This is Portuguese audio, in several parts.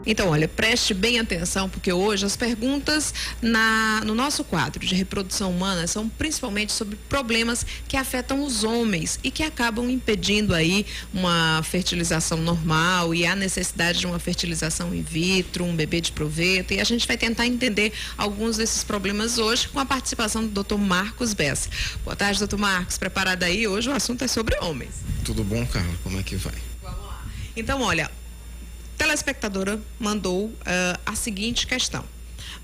Então, olha, preste bem atenção, porque hoje as perguntas no nosso quadro de reprodução humana são principalmente sobre problemas que afetam os homens e que acabam impedindo aí uma fertilização normal e a necessidade de uma fertilização in vitro, um bebê de proveito, e a gente vai tentar entender alguns desses problemas hoje com a participação do Dr. Marcos Bessa. Boa tarde, doutor Marcos. Preparado aí? Hoje o assunto é sobre homens. Tudo bom, Carla? Como é que vai? Vamos lá. Então, olha, telespectadora mandou a seguinte questão.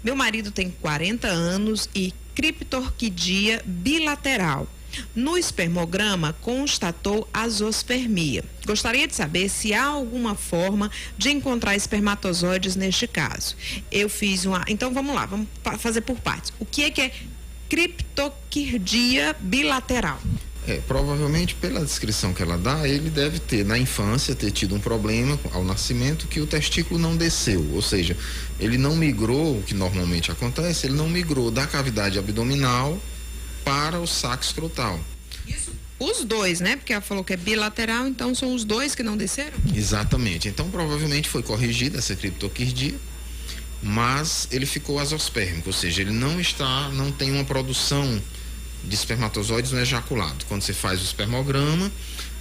Meu marido tem 40 anos e criptorquidia bilateral. No espermograma constatou azospermia. Gostaria de saber se há alguma forma de encontrar espermatozoides neste caso. Eu fiz uma... Então vamos lá, vamos fazer por partes. O que é criptorquidia bilateral? Provavelmente, pela descrição que ela dá, ele deve ter, na infância, ter tido um problema ao nascimento que o testículo não desceu, ou seja, ele não migrou, o que normalmente acontece, ele não migrou da cavidade abdominal para o saco escrotal. Isso, os dois, né? Porque ela falou que é bilateral, então são os dois que não desceram? Exatamente. Então, provavelmente foi corrigida essa criptorquidia, mas ele ficou azospérmico, ou seja, ele não tem uma produção de espermatozoides no ejaculado. Quando você faz o espermograma,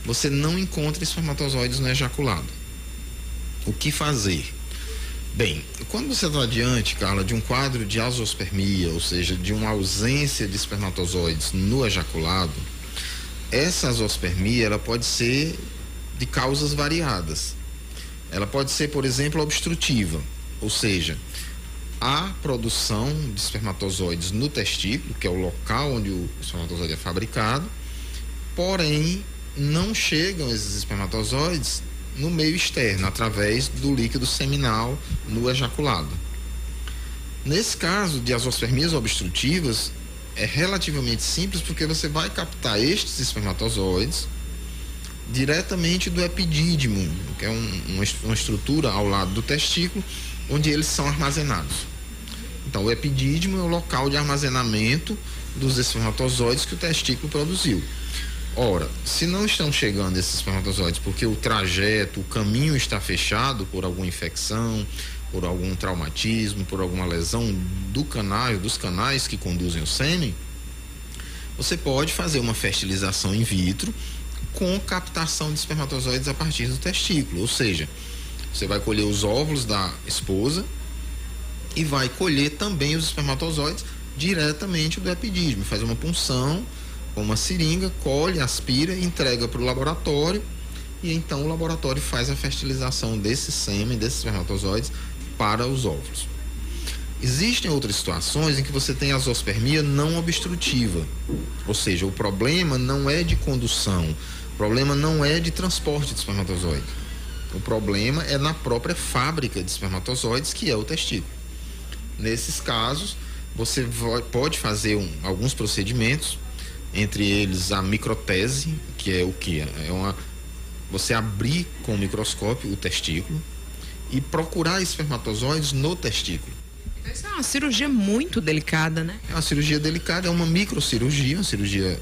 você não encontra espermatozoides no ejaculado. O que fazer? Bem, quando você está diante, Carla, de um quadro de azospermia, ou seja, de uma ausência de espermatozoides no ejaculado, essa azospermia ela pode ser de causas variadas. Ela pode ser, por exemplo, obstrutiva, ou seja, a produção de espermatozoides no testículo, que é o local onde o espermatozoide é fabricado, porém não chegam esses espermatozoides no meio externo, através do líquido seminal no ejaculado. Nesse caso de azospermias obstrutivas, é relativamente simples, porque você vai captar estes espermatozoides diretamente do epidídimo, que é uma estrutura ao lado do testículo, onde eles são armazenados. Então, o epidídimo é o local de armazenamento dos espermatozoides que o testículo produziu. Ora, se não estão chegando esses espermatozoides porque o trajeto, o caminho está fechado por alguma infecção, por algum traumatismo, por alguma lesão dos canais que conduzem o sêmen, você pode fazer uma fertilização in vitro com captação de espermatozoides a partir do testículo, ou seja, você vai colher os óvulos da esposa e vai colher também os espermatozoides diretamente do epidídimo, faz uma punção com uma seringa, colhe, aspira, entrega para o laboratório e então o laboratório faz a fertilização desse sêmen, desses espermatozoides para os óvulos. Existem outras situações em que você tem azospermia não obstrutiva, ou seja, o problema não é de condução, o problema não é de transporte de espermatozoide. O problema é na própria fábrica de espermatozoides, que é o testículo. Nesses casos, você pode fazer alguns procedimentos, entre eles a microtese, que é o que? Você abrir com o microscópio o testículo e procurar espermatozoides no testículo. Então isso é uma cirurgia muito delicada, né? É uma cirurgia delicada, é uma microcirurgia, uma cirurgia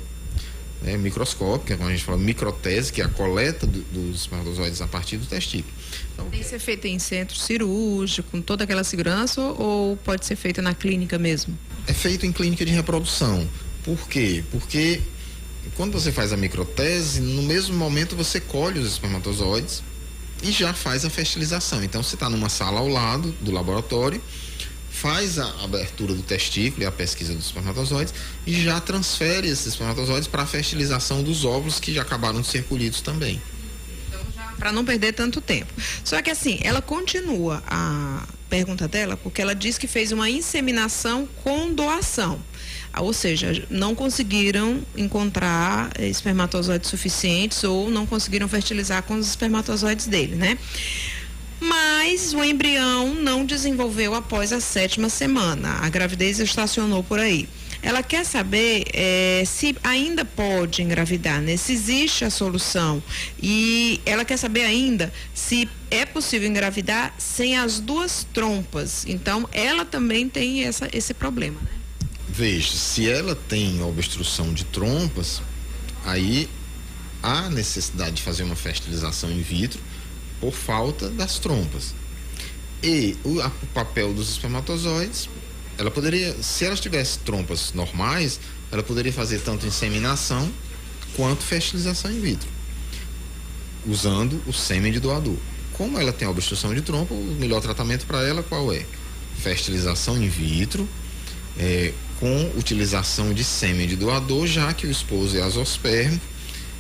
microscópica, como a gente fala, microtese, que é a coleta dos espermatozoides a partir do testículo. Então, tem que ser feita em centro cirúrgico, com toda aquela segurança, ou pode ser feita na clínica mesmo? É feito em clínica de reprodução. Por quê? Porque quando você faz a microtese, no mesmo momento você colhe os espermatozoides e já faz a fertilização. Então você está numa sala ao lado do laboratório, faz a abertura do testículo e a pesquisa dos espermatozoides e já transfere esses espermatozoides para a fertilização dos óvulos que já acabaram de ser colhidos também. Para não perder tanto tempo. Só que assim, ela continua a pergunta dela, porque ela diz que fez uma inseminação com doação. Ou seja, não conseguiram encontrar espermatozoides suficientes ou não conseguiram fertilizar com os espermatozoides dele, né? Mas o embrião não desenvolveu após a 7ª semana. A gravidez estacionou por aí. Ela quer saber se ainda pode engravidar, né? Se existe a solução. E ela quer saber ainda se é possível engravidar sem as duas trompas. Então, ela também tem esse problema, né? Veja, se ela tem obstrução de trompas, aí há necessidade de fazer uma fertilização in vitro por falta das trompas. E o papel dos espermatozoides, ela poderia, se ela tivesse trompas normais, ela poderia fazer tanto inseminação quanto fertilização in vitro, usando o sêmen de doador. Como ela tem obstrução de trompa, o melhor tratamento para ela qual é? Fertilização in vitro, com utilização de sêmen de doador, já que o esposo é azoospermo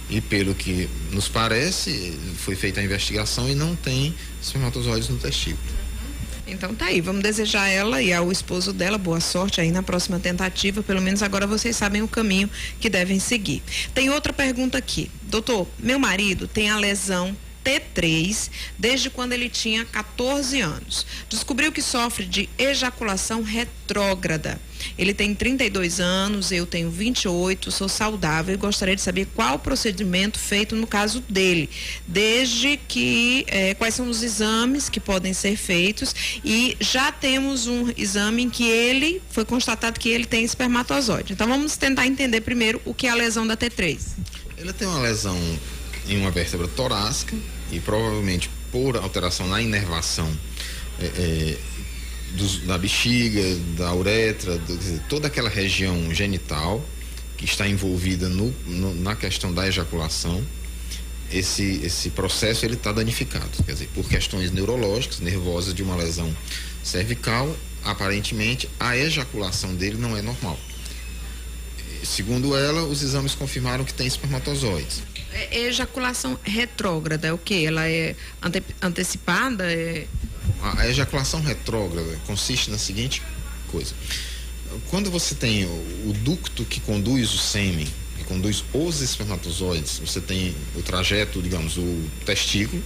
e, pelo que nos parece, foi feita a investigação e não tem espermatozoides no testículo. Então tá aí, vamos desejar ela e ao esposo dela boa sorte aí na próxima tentativa, pelo menos agora vocês sabem o caminho que devem seguir. Tem outra pergunta aqui. Doutor, meu marido tem a lesão T3 desde quando ele tinha 14 anos. Descobriu que sofre de ejaculação retrógrada. Ele tem 32 anos, eu tenho 28, sou saudável e gostaria de saber qual o procedimento feito no caso dele. Desde que, quais são os exames que podem ser feitos, e já temos um exame em que foi constatado que ele tem espermatozoide. Então vamos tentar entender primeiro o que é a lesão da T3. Ele tem uma lesão em uma vértebra torácica e provavelmente por alteração na inervação da bexiga, da uretra, toda aquela região genital que está envolvida na questão da ejaculação, esse processo ele está danificado, quer dizer, por questões neurológicas, nervosas de uma lesão cervical, aparentemente a ejaculação dele não é normal. Segundo ela, os exames confirmaram que tem espermatozoides. Ejaculação retrógrada é o quê? Ela é antecipada? A ejaculação retrógrada consiste na seguinte coisa. Quando você tem o ducto que conduz o sêmen, que conduz os espermatozoides, você tem o trajeto, digamos, o testículo,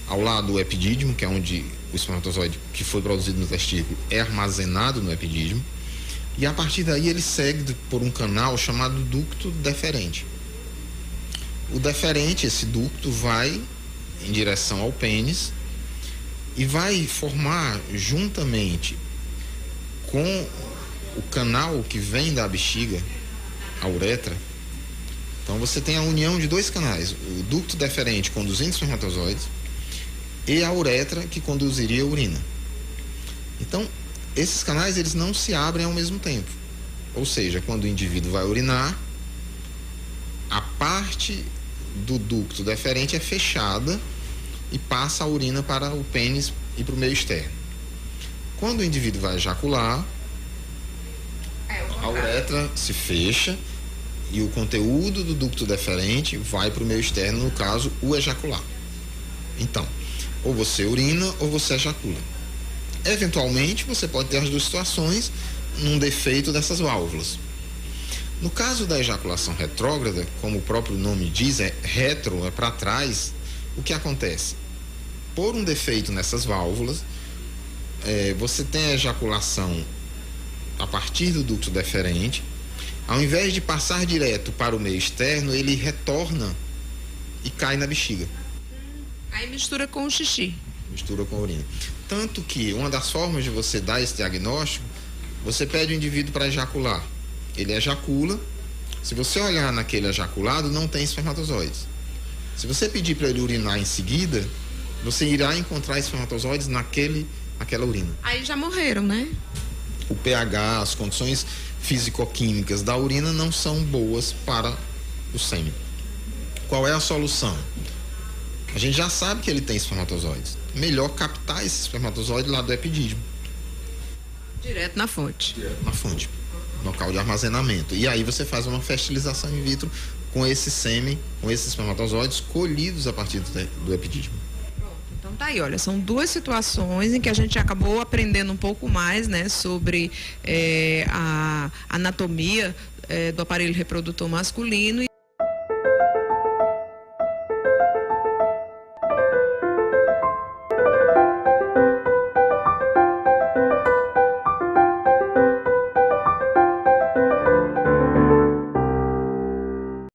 ao lado o epidídimo, que é onde o espermatozoide que foi produzido no testículo é armazenado no epidídimo, e a partir daí ele segue por um canal chamado ducto deferente. O deferente, esse ducto, vai em direção ao pênis e vai formar juntamente com o canal que vem da bexiga, a uretra. Então você tem a união de dois canais, o ducto deferente conduzindo espermatozoides e a uretra que conduziria a urina. Então, esses canais eles não se abrem ao mesmo tempo. Ou seja, quando o indivíduo vai urinar, a parte do ducto deferente é fechada e passa a urina para o pênis e para o meio externo. Quando o indivíduo vai ejacular, a uretra se fecha e o conteúdo do ducto deferente vai para o meio externo, no caso, o ejacular. Então, ou você urina ou você ejacula. Eventualmente, você pode ter as duas situações num defeito dessas válvulas. No caso da ejaculação retrógrada, como o próprio nome diz, retro, é para trás, o que acontece? Por um defeito nessas válvulas, você tem a ejaculação a partir do ducto deferente, ao invés de passar direto para o meio externo, ele retorna e cai na bexiga. Aí mistura com o xixi. Mistura com a urina. Tanto que uma das formas de você dar esse diagnóstico, você pede o indivíduo para ejacular. Ele ejacula. Se você olhar naquele ejaculado, não tem espermatozoides. Se você pedir para ele urinar em seguida, você irá encontrar espermatozoides naquela urina. Aí já morreram, né? O pH, as condições físico-químicas da urina não são boas para o sêmen. Qual é a solução? A gente já sabe que ele tem espermatozoides. Melhor captar esse espermatozoide lá do epidídimo. Direto na fonte. Direto na fonte. Local de armazenamento. E aí você faz uma fertilização in vitro com esse sêmen, com esses espermatozoides colhidos a partir do epidídimo. Então tá aí, olha, são duas situações em que a gente acabou aprendendo um pouco mais, né, sobre a anatomia do aparelho reprodutor masculino.